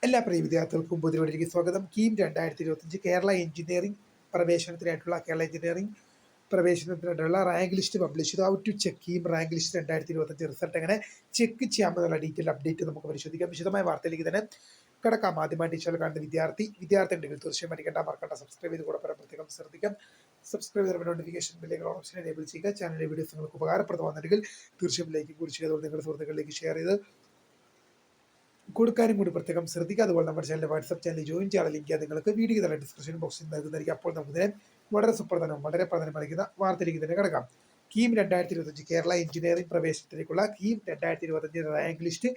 എല്ലാ പ്രിയ വിദ്യാർത്ഥികൾക്കും പുതിയവരിലേക്ക് സ്വാഗതം. കീം 2025 കേരള എഞ്ചിനീയറിംഗ് പ്രവേശനത്തിനായിട്ടുള്ള റാങ്ക് ലിസ്റ്റ് പബ്ലിഷ് ചെയ്തു. How to check KEAM rank list 2025 result എങ്ങനെ ചെക്ക് ചെയ്യാമെന്നുള്ള ഡീറ്റെയിൽ അപ്ഡേറ്റ് നമുക്ക് പരിശോധിക്കാം. വിശദമായ വാർത്തയിലേക്ക് തന്നെ കിടക്കാം. ആദ്യമായി ടീച്ചറിൽ കാണുന്ന വിദ്യാർത്ഥി ഉണ്ടെങ്കിൽ തീർച്ചയായും മറക്കണ്ട സബ്സ്ക്രൈബ് ചെയ്ത് കൂടെ പ്രത്യേകം ശ്രദ്ധിക്കാം. സബ്സ്ക്രൈബ് ചെയ്ത നോട്ടിഫിക്കേഷൻ ബെല്ലുകൾ ഓപ്ഷൻ എനേബിൾ ചെയ്യുക. ചാനലിലെ വീഡിയോസ് നിങ്ങൾക്ക് ഉപകാരപ്രദമാണെങ്കിൽ തീർച്ചയായും ലൈക്ക് കൂടി ചെയ്ത് നിങ്ങളുടെ സുഹൃത്തുക്കളിലേക്ക് ഷെയർ ചെയ്ത് കൊടുക്കാനും കൂടി പ്രത്യേകം ശ്രദ്ധിക്കുക. അതുപോലെ നമ്മുടെ ചാനലിൽ വാട്സ്ആപ്പ് ചാനൽ ജോയിൻ ചെയ്യാൻ ലിങ്ക് നിങ്ങൾക്ക് വീഡിയോ തന്നെ ഡിസ്ക്രിപ്ഷൻ ബോക്സിൽ നൽകുന്നതായിരിക്കും. അപ്പോൾ നമുക്ക് വളരെ പ്രാധാന്യമറിയിക്കുന്ന വാർത്തയിലേക്ക് തന്നെ കിടക്കാം. കീം 2025 കേരള എഞ്ചിനീയറിംഗ് പ്രവേശനത്തിലേക്കുള്ള കീം 2025 റാങ്ക് ലിസ്റ്റ്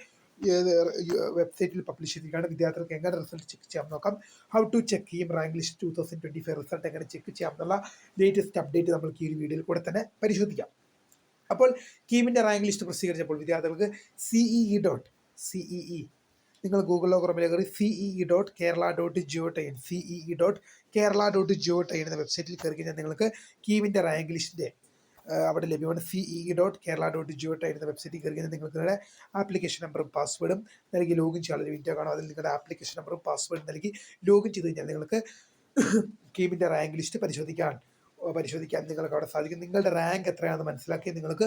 വെബ്സൈറ്റിൽ പബ്ലിഷ് ചെയ്തിരിക്കുകയാണ്. വിദ്യാർത്ഥികൾക്ക് എങ്ങനെ റിസൾട്ട് ചെക്ക് ചെയ്യാം നോക്കാം. How to check KEAM rank list 2025 result എങ്ങനെ ചെക്ക് ചെയ്യാം എന്നുള്ള ലേറ്റസ്റ്റ് അപ്ഡേറ്റ് നമുക്ക് ഈ ഒരു വീഡിയോയിൽ കൂടെ തന്നെ പരിശോധിക്കാം. അപ്പോൾ കീമിൻ്റെ റാങ്ക് ലിസ്റ്റ് പ്രസിദ്ധീകരിച്ചപ്പോൾ വിദ്യാർത്ഥികൾക്ക് CEE നിങ്ങൾ ഗൂഗിളിലോ ക്രോമിലോ കയറി CEE.kerala.go.in എന്ന വെബ്സൈറ്റിൽ കയറി കഴിഞ്ഞാൽ നിങ്ങൾക്ക് കീമിൻ്റെ റാങ്ക് ലിസ്റ്റിൻ്റെ അവിടെ ലഭ്യമാണ്. CEE.kerala.go.in എന്ന വെബ്സൈറ്റിൽ കയറി കഴിഞ്ഞാൽ നിങ്ങൾക്ക് നിങ്ങളുടെ ആപ്ലിക്കേഷൻ നമ്പറും പാസ്വേഡും നൽകി ലോഗിൻ ചെയ്യാനുള്ള വീഡിയോ കാണും. അതിൽ നിങ്ങളുടെ ആപ്ലിക്കേഷൻ നമ്പറും പാസ്വേഡും നൽകി ലോഗിൻ ചെയ്ത് കഴിഞ്ഞാൽ നിങ്ങൾക്ക് കീമിൻ്റെ റാങ്ക് ലിസ്റ്റ് പരിശോധിക്കാൻ നിങ്ങൾക്ക് അവിടെ സാധിക്കും. നിങ്ങളുടെ റാങ്ക് എത്രയാണെന്ന് മനസ്സിലാക്കി നിങ്ങൾക്ക്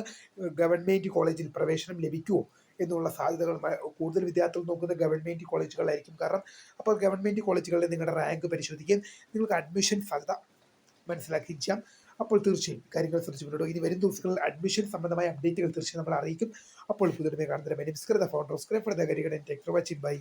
ഗവൺമെൻറ് കോളേജിൽ പ്രവേശനം ലഭിക്കുമോ എന്നുള്ള സാധ്യതകൾ കൂടുതൽ വിദ്യാർത്ഥികൾ നോക്കുന്ന ഗവൺമെൻറ് കോളേജുകളായിരിക്കും. കാരണം അപ്പോൾ ഗവൺമെൻറ് കോളേജുകളിൽ നിങ്ങളുടെ റാങ്ക് പരിശോധിക്കുകയും നിങ്ങൾക്ക് അഡ്മിഷൻ സാധ്യത മനസ്സിലാക്കുകയും ചെയ്യാം. അപ്പോൾ തീർച്ചയായും കാര്യങ്ങൾ ശ്രദ്ധിച്ചിട്ടുണ്ടോ. ഇനി വരും ദിവസങ്ങളിൽ അഡ്മിഷൻ സംബന്ധമായ അപ്ഡേറ്റുകൾ തീർച്ചയായും നമ്മൾ അറിയിക്കും. അപ്പോൾ പുതിയ കാണുന്നതിന് നമസ്കാരം. ഫോൺ